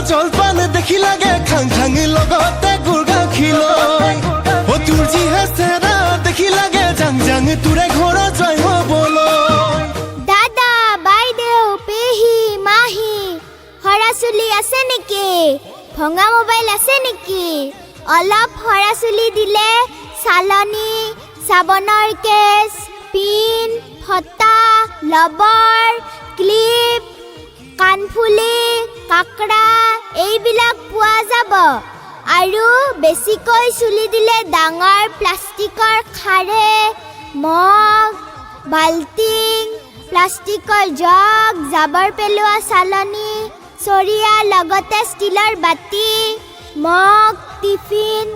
জলপান দেখি লাগে খাং খাং লগতে গুড় গাখীৰ লৈ ও তোৰ যিহে চেৰা দেখি লাগে জাং জাং তোৰে ঘৰ জয় হ'বলৈ দাদা বাইদেউ পেহী মাহী হৰা চুলি আছে নেকি ভঙা মোবাইল আছে নেকি অলপ হৰা চুলি দিলে চালনী চাবনৰ কেছ পিন ফটা লবৰ ক্লিপ কাণফুলি কাকৰা এইবিলাক পোৱা যাব আৰু বেছিকৈ চুলি দিলে ডাঙৰ প্লাষ্টিকৰ খাৰে মগ বাল্টিং প্লাষ্টিকৰ জগ জাবৰ পেলোৱা চালনী চৰিয়া লগতে ষ্টিলৰ বাতি মগ টিফিন